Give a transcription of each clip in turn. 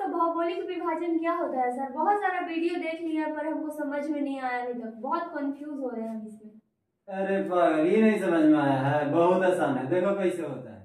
का भौगोलिक विभाजन क्या होता है सर? बहुत सारा वीडियो देख लिया पर हमको समझ में नहीं आया अभी तक, बहुत कंफ्यूज हो रहे हैं हम इसमें। अरे पागल, ये नहीं समझ में आया है? बहुत आसान है, देखो कैसे होता है।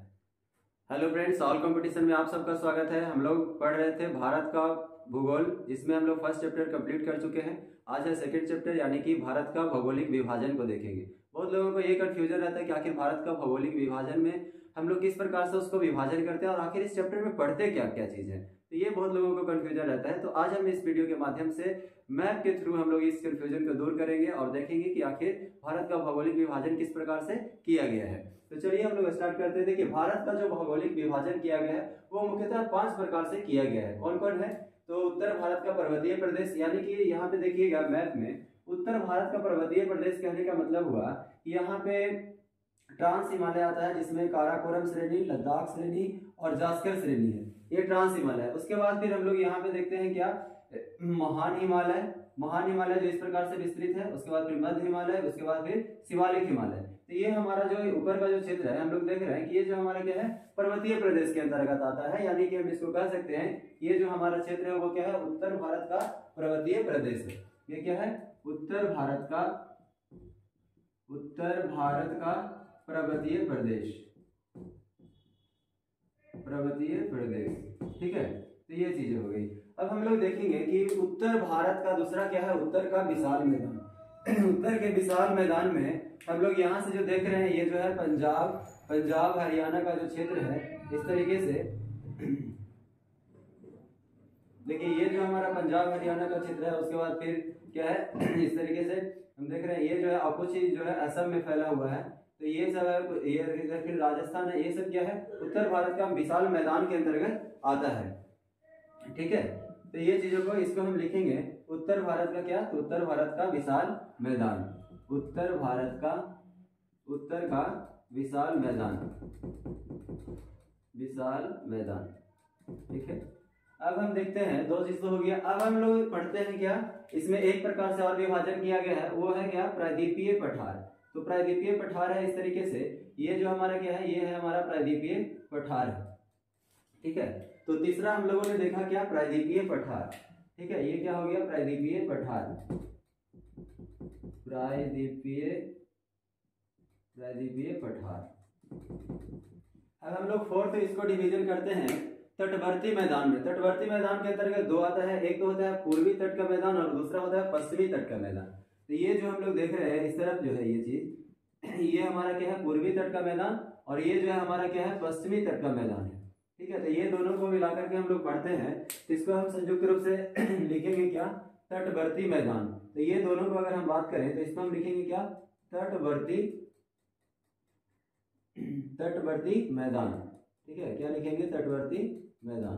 हेलो फ्रेंड्स, ऑल कंपटीशन में आप सबका स्वागत है। हम लोग पढ़ रहे थे भारत का भूगोल, जिसमें हम लोग फर्स्ट चैप्टर कंप्लीट कर चुके हैं। आज है सेकंड चैप्टर, यानी कि भारत का भौगोलिक विभाजन को देखेंगे। बहुत लोगों को ये कंफ्यूजन रहता है कि आखिर भारत का भौगोलिक विभाजन में हम लोग किस प्रकार से उसको विभाजन करते हैं और आखिर इस चैप्टर में पढ़ते क्या क्या चीज है। तो ये बहुत लोगों को कंफ्यूजन रहता है। तो आज हम इस वीडियो के माध्यम से मैप के थ्रू हम लोग इस कंफ्यूजन को दूर करेंगे और देखेंगे कि आखिर भारत का भौगोलिक विभाजन किस प्रकार से किया गया है। तो चलिए हम लोग स्टार्ट करते हैं। देखिए, भारत का जो भौगोलिक विभाजन किया गया है वो मुख्यतः 5 प्रकार से किया गया है। कौन कौन है? तो उत्तर भारत का पर्वतीय प्रदेश, यानी कि यहाँ पे देखिएगा मैप में उत्तर भारत का पर्वतीय प्रदेश कहने का मतलब हुआ कि यहाँ पे ट्रांस हिमालय आता है, जिसमें काराकोरम श्रेणी, लद्दाख श्रेणी और जास्कर श्रेणी है। ये ट्रांस हिमालय। उसके बाद फिर हम लोग यहाँ पे देखते हैं क्या, महान हिमालय। महान हिमालय जो इस प्रकार से विस्तृत है। उसके बाद फिर मध्य हिमालय, उसके बाद फिर शिवालिक हिमालय। तो ये हमारा जो ऊपर का जो क्षेत्र है हम लोग देख रहे हैं कि ये जो हमारा क्या है, पर्वतीय प्रदेश के अंतर्गत आता है। यानी कि हम इसको कह सकते हैं ये जो हमारा क्षेत्र है वो क्या है, उत्तर भारत का पर्वतीय प्रदेश है। ये क्या है, उत्तर भारत का पर्वतीय प्रदेश, पर्वतीय प्रदेश। ठीक है, तो ये चीजें हो गई। अब हम लोग देखेंगे कि उत्तर भारत का दूसरा क्या है, उत्तर का विशाल मैदान। उत्तर के विशाल मैदान में हम लोग यहाँ से जो देख रहे हैं ये जो है पंजाब हरियाणा का जो क्षेत्र है, इस तरीके से देखिए ये जो हमारा पंजाब हरियाणा का क्षेत्र है। उसके बाद फिर क्या है, इस तरीके से हम देख रहे हैं ये जो है कुछ जो है असम में फैला हुआ है। तो ये सब है, ये फिर राजस्थान है। ये सब क्या है, उत्तर भारत का विशाल मैदान के अंतर्गत आता है। ठीक है, तो ये चीजों को इसको हम लिखेंगे उत्तर भारत का क्या, तो उत्तर भारत का विशाल मैदान, उत्तर का विशाल मैदान, विशाल मैदान। ठीक है, अब हम देखते हैं दो चीज तो हो गया। अब हम लोग पढ़ते हैं क्या, इसमें एक प्रकार से और विभाजन किया गया है, वो है क्या, प्रायद्वीपीय पठार। तो प्रायद्वीपीय पठार है इस तरीके से। ये जो हमारा क्या है, ये है हमारा प्रायद्वीपीय पठार है। ठीक है, तो तीसरा हम लोगों ने देखा क्या, प्रायद्वीपीय पठार। ठीक है, ये क्या हो गया, प्रायद्वीपीय पठार, प्रायद्वीपीय पठार। अब हम लोग फोर्थ इसको डिवीजन करते हैं तटवर्ती मैदान में। तटवर्ती मैदान के अंतर्गत दो आता है, एक तो होता है पूर्वी तट का मैदान और दूसरा होता है पश्चिमी तट का मैदान। तो ये जो हम लोग देख रहे हैं इस तरफ जो है ये चीज, ये हमारा क्या है, पूर्वी तट का मैदान, और ये जो है हमारा क्या है, पश्चिमी तट का मैदान है। ठीक है, तो ये दोनों को मिलाकर के हम लोग पढ़ते हैं, तो इसको हम संयुक्त रूप से लिखेंगे क्या, तटवर्ती मैदान। तो ये दोनों को अगर हम बात करें तो इसको हम लिखेंगे क्या, तटवर्ती मैदान। ठीक है, क्या लिखेंगे, तटवर्ती मैदान।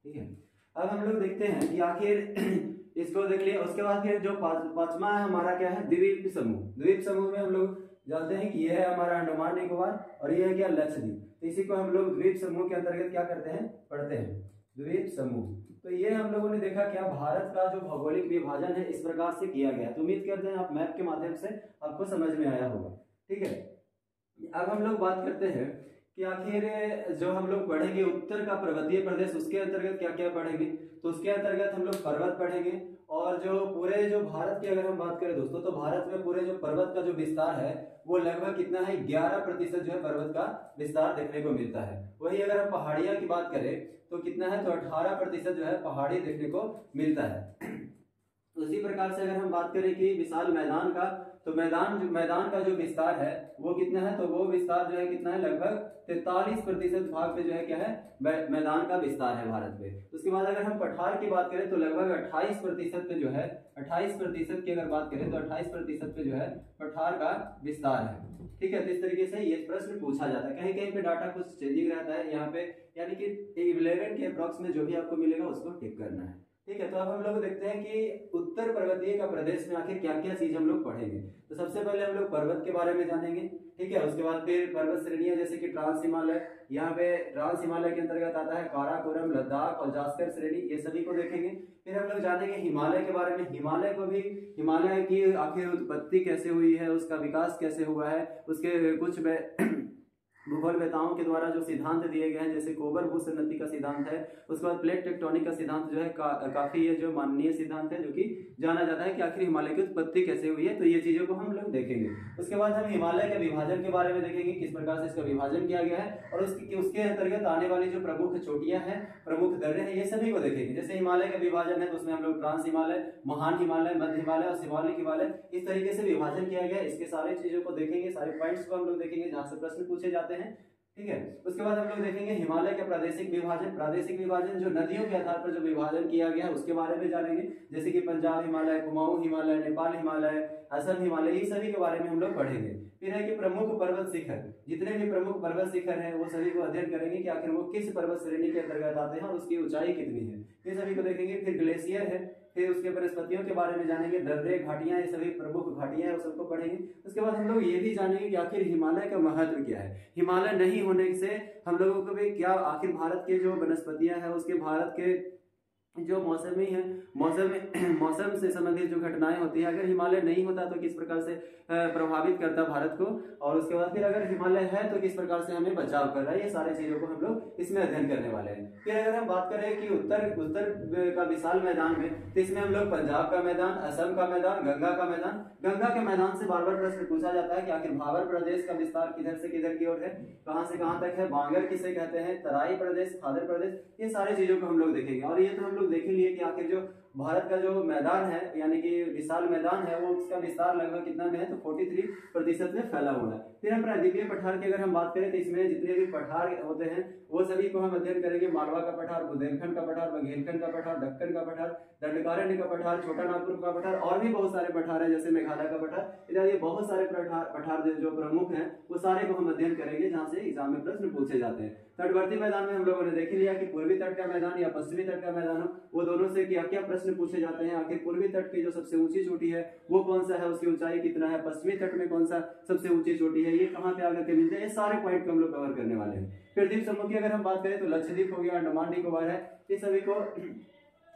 ठीक है, अब हम लोग देखते हैं कि आखिर इसको देख लिया। उसके बाद फिर जो पांचवा है हमारा क्या है, द्वीप समूह। द्वीप समूह में हम लोग जानते हैं कि ये है हमारा अंडमान निकोबार और ये है क्या, लक्षद्वीप। तो इसी को हम लोग द्वीप समूह के अंतर्गत क्या करते हैं, पढ़ते हैं, द्वीप समूह। तो ये हम लोगों ने देखा क्या, भारत का जो भौगोलिक विभाजन है इस प्रकार से किया गया। तो उम्मीद करते हैं आप मैप के माध्यम से आपको समझ में आया होगा। ठीक है, अब हम लोग बात करते हैं कि आखिर जो हम लोग पढ़ेंगे उत्तर का पर्वतीय प्रदेश, उसके अंतर्गत क्या क्या पढ़ेंगे। तो उसके अंतर्गत हम लोग पर्वत पढ़ेंगे, और जो पूरे जो भारत की अगर हम बात करें दोस्तों, तो भारत में पूरे जो पर्वत का जो विस्तार है वो लगभग कितना है, 11% जो है पर्वत का विस्तार देखने को मिलता है। वही अगर हम पहाड़ियां की बात करें तो कितना है, तो 18% जो है पहाड़ी देखने को मिलता है। उसी प्रकार से अगर हम बात करें कि विशाल मैदान का, तो मैदान का जो विस्तार है वो कितना है, तो वो विस्तार जो है कितना है, लगभग 43% भाग पे जो है क्या है, मैदान का विस्तार है भारत में। उसके बाद अगर हम पठार की बात करें तो लगभग 28% पे जो है, 28% की अगर बात करें तो 28% पे जो है पठार का विस्तार है। ठीक है, तो इस तरीके से ये प्रश्न पूछा जाता है। कहीं कहीं पे डाटा कुछ चेंजिंग रहता है यहाँ पे, यानी कि 11 के अप्रॉक्स में जो भी आपको मिलेगा उसको टिक करना है। ठीक है, तो अब हम लोग देखते हैं कि उत्तर पर्वतीय का प्रदेश में आखिर क्या क्या चीज हम लोग पढ़ेंगे। तो सबसे पहले हम लोग पर्वत के बारे में जानेंगे। ठीक है, उसके बाद फिर पर्वत श्रेणियां जैसे कि ट्रांस हिमालय, यहाँ पे ट्रांस हिमालय के अंतर्गत आता है काराकोरम, लद्दाख और जास्कर श्रेणी, ये सभी को देखेंगे। फिर हम लोग जानेंगे हिमालय के बारे में। हिमालय को भी, हिमालय की आखिर उत्पत्ति कैसे हुई है, उसका विकास कैसे हुआ है, उसके कुछ भूगोलवेताओं के द्वारा जो सिद्धांत दिए गए हैं, जैसे कोबर भूसन्नति का सिद्धांत है, उसके बाद प्लेट टेक्टोनिक का सिद्धांत जो है काफी ये जो माननीय सिद्धांत है, जो कि जाना जाता है कि आखिर हिमालय की उत्पत्ति कैसे हुई है। तो ये चीजों को हम लोग देखेंगे। उसके बाद हम हिमालय के विभाजन के बारे में देखेंगे, किस प्रकार से इसका विभाजन किया गया है, और उसके अंतर्गत आने वाली जो प्रमुख चोटियां हैं, प्रमुख दर्रे हैं, ये सभी को देखेंगे। जैसे हिमालय का विभाजन है तो उसमें हम लोग ट्रांस हिमालय, महान हिमालय, मध्य हिमालय और शिवालिक हिमालय, इस तरीके से विभाजन किया गया है। इसके सारे चीजों को देखेंगे, सारे पॉइंट्स को हम लोग देखेंगे जहां से प्रश्न पूछे जाते हैं। ठीक है, उसके बाद हम लोग देखेंगे हिमालय का प्रादेशिक विभाजन। प्रादेशिक विभाजन जो नदियों के आधार पर जो विभाजन किया गया है उसके बारे में जानेंगे, जैसे कि पंजाब हिमालय, कुमाऊं हिमालय, नेपाल हिमालय, असम हिमालय, ये सभी के बारे में हम लोग पढ़ेंगे। फिर है कि प्रमुख पर्वत शिखर, जितने भी प्रमुख पर्वत शिखर हैं वो सभी को अध्ययन करेंगे कि आखिर वो किस पर्वत श्रेणी के अंतर्गत आते हैं और उसकी ऊंचाई कितनी है, ये सभी को देखेंगे। फिर ग्लेशियर है, फिर उसके वनस्पतियों के बारे में जानेंगे, दर्रे, घाटियां, ये सभी प्रमुख घाटियां हैं, उस सबको पढ़ेंगे। उसके बाद हम लोग ये भी जानेंगे कि आखिर हिमालय का महत्व क्या है। हिमालय नहीं होने से हम लोगों को भी क्या, आखिर भारत के जो वनस्पतियां हैं, उसके भारत के जो मौसमी है, मौसम से संबंधित जो घटनाएं होती है, अगर हिमालय नहीं होता तो किस प्रकार से प्रभावित करता भारत को, और उसके बाद फिर अगर हिमालय है तो किस प्रकार से हमें बचाव कर रहा है, ये सारे चीजों को हम लोग इसमें अध्ययन करने वाले हैं। फिर अगर हम बात करें कि उत्तर का विशाल मैदान में, तो इसमें हम लोग पंजाब का मैदान, असम का मैदान, गंगा का मैदान। गंगा के मैदान से बार बार प्रश्न पूछा जाता है कि आखिर भाबर प्रदेश का विस्तार किधर से किधर की ओर है, कहां से कहां तक है, बांगर किसे कहते हैं, तराई प्रदेश, खादर प्रदेश, ये सारी चीजों को हम लोग देखेंगे। और ये तो हम लोग देख लिए कि आखिर जो भारत का जो मैदान है, यानी कि विशाल मैदान है, वो उसका विस्तार लगभग कितना में है, तो 43% में फैला हुआ है। फिर हम प्रायद्वीपीय पठार की अगर हम बात करें तो इसमें जितने भी पठार होते हैं वो सभी को हम अध्ययन करेंगे। मालवा का पठार, बुंदेलखंड का पठार, बघेलखंड का पठार, दक्कन का पठार, दंडकारण्य का पठार, छोटा नागपुर का पठार, और भी बहुत सारे पठार है, जैसे मेघालय का पठार, इत्यादि बहुत सारे पठार जो प्रमुख हैं वो सारे को हम अध्ययन करेंगे, जहाँ से एग्जाम में प्रश्न पूछे जाते हैं। तटवर्ती मैदान में हम लोगों ने देख लिया कि पूर्वी तट का मैदान या पश्चिमी तट का मैदान हो, वो दोनों से क्या क्या प्रश्न पूछे जाते हैं। आखिर पूर्वी तट की जो सबसे ऊंची चोटी है वो कौन सा है, उसकी ऊंचाई कितना है, पश्चिमी तट में कौन सा सबसे ऊंची चोटी है, ये कहाँ पे आकर के मिलते हैं, ये सारे पॉइंट को हम लोग कवर करने वाले हैं। फिर द्वीप समूह की अगर हम बात करें तो लक्षद्वीप हो गया, अंडमान निकोबार है, ये सभी को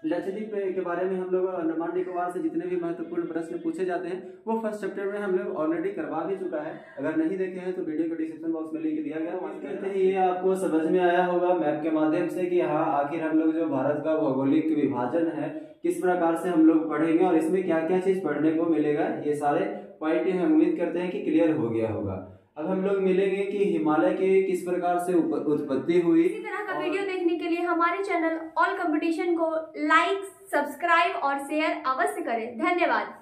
लक्षद्वीप के बारे में हम लोग अंडमान निकोबार से जितने भी महत्वपूर्ण प्रश्न पूछे जाते हैं वो फर्स्ट चैप्टर में हम लोग ऑलरेडी करवा भी चुका है। अगर नहीं देखे हैं तो वीडियो के डिस्क्रिप्शन बॉक्स में लिंक दिया गया है। उम्मीद करते हैं ये आपको समझ में आया होगा मैप के माध्यम से कि हाँ आखिर हम लोग जो भारत का भौगोलिक विभाजन है किस प्रकार से हम लोग पढ़ेंगे और इसमें क्या क्या चीज पढ़ने को मिलेगा, ये सारे पॉइंट हम उम्मीद करते हैं कि क्लियर हो गया होगा। अब हम लोग मिलेंगे कि हिमालय की किस प्रकार से उत्पत्ति हुई। इसी तरह का वीडियो देखने के लिए हमारे चैनल ऑल कंपटीशन को लाइक, सब्सक्राइब और शेयर अवश्य करें। धन्यवाद।